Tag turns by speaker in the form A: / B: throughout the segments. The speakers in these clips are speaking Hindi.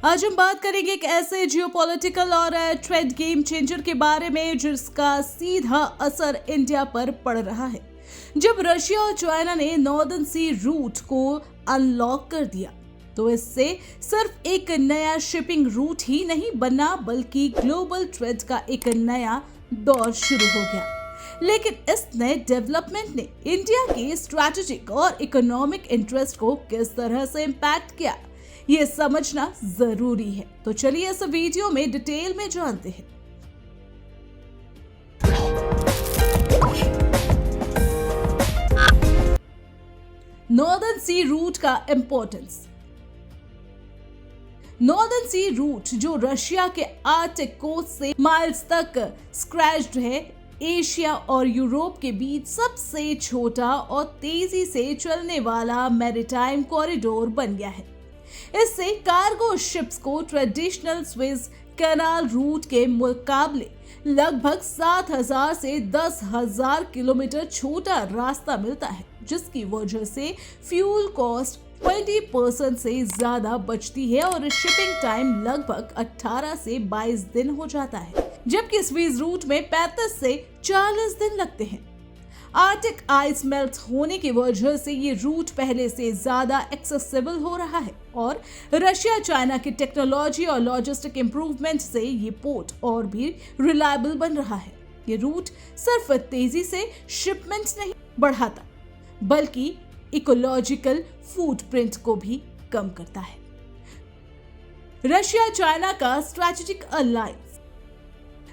A: आज हम बात करेंगे एक ऐसे जियोपॉलिटिकल और ट्रेड गेम चेंजर के बारे में जिसका सीधा असर इंडिया पर पड़ रहा है। जब रशिया और चाइना ने नॉर्दर्न सी रूट को अनलॉक कर दिया तो इससे सिर्फ एक नया शिपिंग रूट ही नहीं बना बल्कि ग्लोबल ट्रेड का एक नया दौर शुरू हो गया। लेकिन इस नए डेवलपमेंट ने इंडिया के स्ट्रैटेजिक और इकोनॉमिक इंटरेस्ट को किस तरह से इम्पैक्ट किया, ये समझना जरूरी है। तो चलिए इस वीडियो में डिटेल में जानते हैं। नॉर्दर्न सी रूट का इंपॉर्टेंस। नॉर्दर्न सी रूट जो रशिया के आर्कटिक कोस्ट से माइल्स तक स्क्रैच्ड है, एशिया और यूरोप के बीच सबसे छोटा और तेजी से चलने वाला मैरीटाइम कॉरिडोर बन गया है। इससे कार्गो शिप्स को ट्रेडिशनल स्वेज कैनाल रूट के मुकाबले लगभग 7,000 से 10,000 किलोमीटर छोटा रास्ता मिलता है, जिसकी वजह से फ्यूल कॉस्ट 20% से ज्यादा बचती है और शिपिंग टाइम लगभग 18 से 22 दिन हो जाता है, जबकि स्वीज रूट में 35 से 40 दिन लगते हैं। आर्कटिक आइस मेल्ट होने की वजह से ये रूट पहले से ज्यादा एक्सेसिबल हो रहा है और रशिया चाइना की टेक्नोलॉजी और लॉजिस्टिक इंप्रूवमेंट से ये पोर्ट और भी रिलायबल बन रहा है। ये रूट सिर्फ तेजी से शिपमेंट नहीं बढ़ाता बल्कि इकोलॉजिकल फुटप्रिंट को भी कम करता है। रशिया चाइना का स्ट्रैटेजिक अलायंस।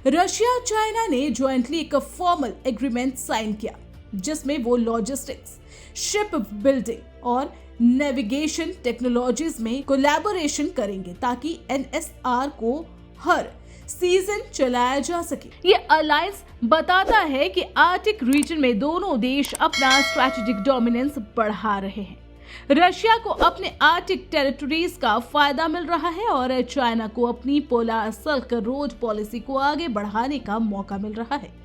A: रशिया और चाइना ने ज्वाइंटली एक फॉर्मल एग्रीमेंट साइन किया जिसमें वो लॉजिस्टिक्स, शिप बिल्डिंग और नेविगेशन टेक्नोलॉजीज में कोलैबोरेशन करेंगे ताकि एनएसआर को हर सीजन चलाया जा सके। ये अलायंस बताता है कि आर्कटिक रीजन में दोनों देश अपना स्ट्रैटेजिक डोमिनेंस बढ़ा रहे हैं। रशिया को अपने आर्कटिक टेरिटरीज का फायदा मिल रहा है और चाइना को अपनी पोलार सिल्क रोड पॉलिसी को आगे बढ़ाने का मौका मिल रहा है।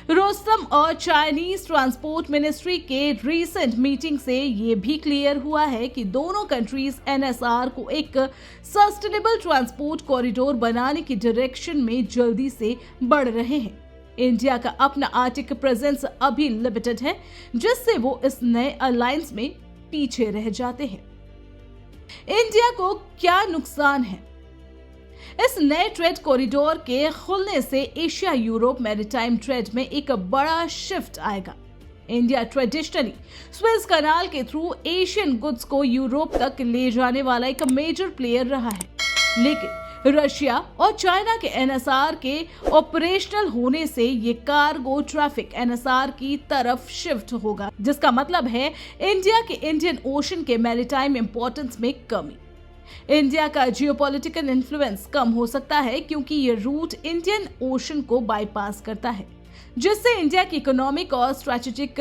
A: रोस्तम और चाइनीज ट्रांसपोर्ट मिनिस्ट्री के रीसेंट मीटिंग से ये भी क्लियर हुआ है कि दोनों कंट्रीज एनएसआर को एक सस्टेनेबल ट्रांसपोर्ट कॉरिडोर बनाने की डायरेक्शन में जल्दी से बढ़ रहे हैं। इंडिया का अपना आर्कटिक प्रेजेंस अभी लिमिटेड है, जिससे वो इस नए अलायंस में पीछे रह जाते हैं। इंडिया को क्या नुकसान है? इस नए ट्रेड कॉरिडोर के खुलने से एशिया यूरोप मैरीटाइम ट्रेड में एक बड़ा शिफ्ट आएगा। इंडिया ट्रेडिशनली स्वेज कनाल के थ्रू एशियन गुड्स को यूरोप तक ले जाने वाला एक मेजर प्लेयर रहा है, लेकिन रशिया और चाइना के एनएसआर के ऑपरेशनल होने से ये कार्गो ट्रैफिक एनएसआर की तरफ शिफ्ट होगा, जिसका मतलब है इंडिया के इंडियन ओशन के मैरीटाइम इंपॉर्टेंस में कमी। इंडिया का जियोपॉलिटिकल इन्फ्लुएंस कम हो सकता है क्योंकि ये रूट इंडियन ओशन को बाईपास करता है, जिससे इंडिया की इकोनॉमिक और स्ट्रैटेजिक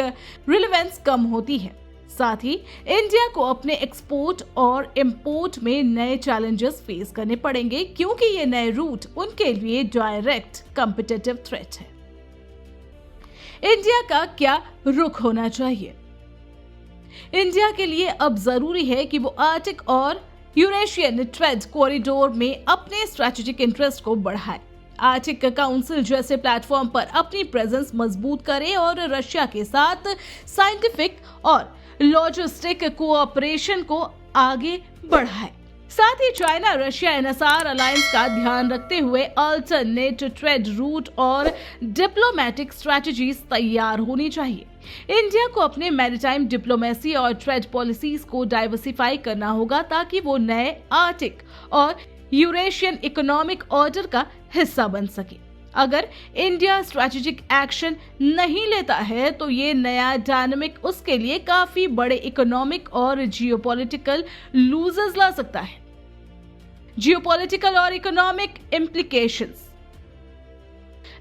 A: रिलेवेंस कम होती है। साथ ही इंडिया को अपने एक्सपोर्ट और इंपोर्ट में नए चैलेंजेस फेस करने पड़ेंगे क्योंकि ये नए रूट उनके लिए डायरेक्ट कॉम्पिटिटिव थ्रेट है। इंडिया का क्या रुख होना चाहिए? इंडिया के लिए अब जरूरी है कि वो आर्कटिक और यूरेशियन ट्रेड कॉरिडोर में अपने स्ट्रैटेजिक इंटरेस्ट को बढ़ाए, आर्कटिक काउंसिल जैसे प्लेटफॉर्म पर अपनी प्रेजेंस मजबूत करे और रशिया के साथ साइंटिफिक और लॉजिस्टिक कोऑपरेशन को आगे बढ़ाए। साथ ही चाइना रशिया एनएसआर अलायंस का ध्यान रखते हुए अल्टरनेट ट्रेड रूट और डिप्लोमेटिक स्ट्रैटेजीज तैयार होनी चाहिए। इंडिया को अपने मैरीटाइम डिप्लोमेसी और ट्रेड पॉलिसीज को डाइवर्सिफाई करना होगा ताकि वो नए आर्कटिक और यूरेशियन इकोनॉमिक ऑर्डर का हिस्सा बन सके। अगर इंडिया स्ट्रैटेजिक एक्शन नहीं लेता है तो ये नया डायनामिक उसके लिए काफी बड़े इकोनॉमिक और जियोपॉलिटिकल लूजर्स ला सकता है। जियोपॉलिटिकल और इकोनॉमिक इम्प्लीकेशंस।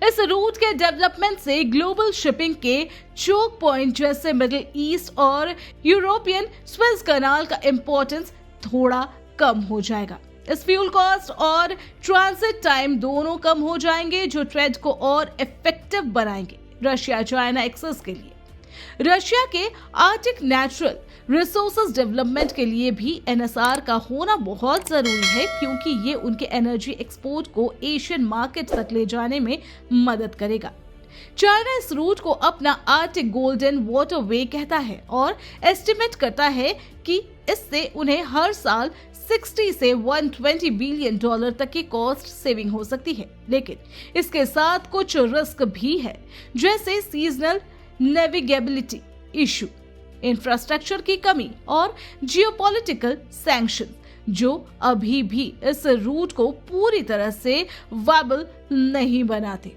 A: इस रूट के डेवलपमेंट से ग्लोबल शिपिंग के चोक पॉइंट जैसे मिडिल ईस्ट और यूरोपियन स्वेज कनाल का इंपॉर्टेंस थोड़ा कम हो जाएगा। इस फ्यूल कॉस्ट और ट्रांजिट टाइम दोनों कम हो जाएंगे जो ट्रेड को और इफेक्टिव बनाएंगे रशिया चाइना एक्सेस के लिए। रशिया के आर्टिक नेचुरल रिसोर्सेज डेवलपमेंट के लिए भी एनएसआर का होना बहुत जरूरी है, क्योंकि ये उनके एनर्जी एक्सपोर्ट को एशियन मार्केट तक ले जाने में मदद करेगा। चाइना इस रूट को अपना आर्टिक गोल्डन वाटरवे कहता है और एस्टिमेट करता है कि इससे उन्हें हर साल 60 से 120 बिलियन डॉलर तक की कॉस्ट सेविंग हो सकती है। लेकिन इसके साथ कुछ रिस्क भी है, जैसे सीजनल नेविगेबिलिटी इशू, इंफ्रास्ट्रक्चर की कमी और जियोपॉलिटिकल सैंक्शन, जो अभी भी इस रूट को पूरी तरह से वायबल नहीं बनाते।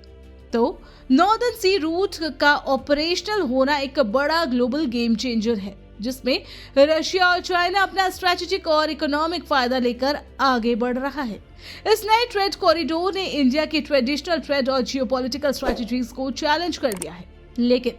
A: तो नॉर्दर्न सी रूट का ऑपरेशनल होना एक बड़ा ग्लोबल गेम चेंजर है, जिसमें रशिया और चाइना अपना स्ट्रेटेजिक और इकोनॉमिक फायदा लेकर आगे बढ़ रहा है। इस नए ट्रेड कॉरिडोर ने इंडिया की ट्रेडिशनल ट्रेड और जियोपॉलिटिकल स्ट्रेटजीज को चैलेंज कर दिया है, लेकिन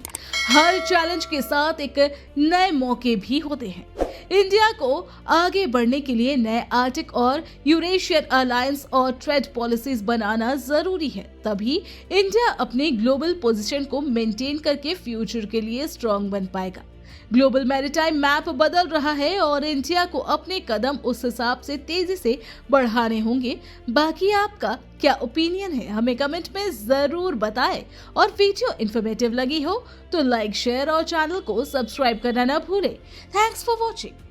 A: हर चैलेंज के साथ एक नए मौके भी होते हैं। इंडिया को आगे बढ़ने के लिए नए आर्टिक और यूरेशियन अलायंस और ट्रेड पॉलिसीज बनाना जरूरी है, तभी इंडिया अपने ग्लोबल पोजीशन को मेंटेन करके फ्यूचर के लिए स्ट्रांग बन पाएगा। ग्लोबल मैरीटाइम मैप बदल रहा है और इंडिया को अपने कदम उस हिसाब से तेजी से बढ़ाने होंगे। बाकी आपका क्या ओपिनियन है, हमें कमेंट में जरूर बताएं। और वीडियो इन्फॉर्मेटिव लगी हो तो लाइक, शेयर और चैनल को सब्सक्राइब करना न भूलें। Thanks for watching.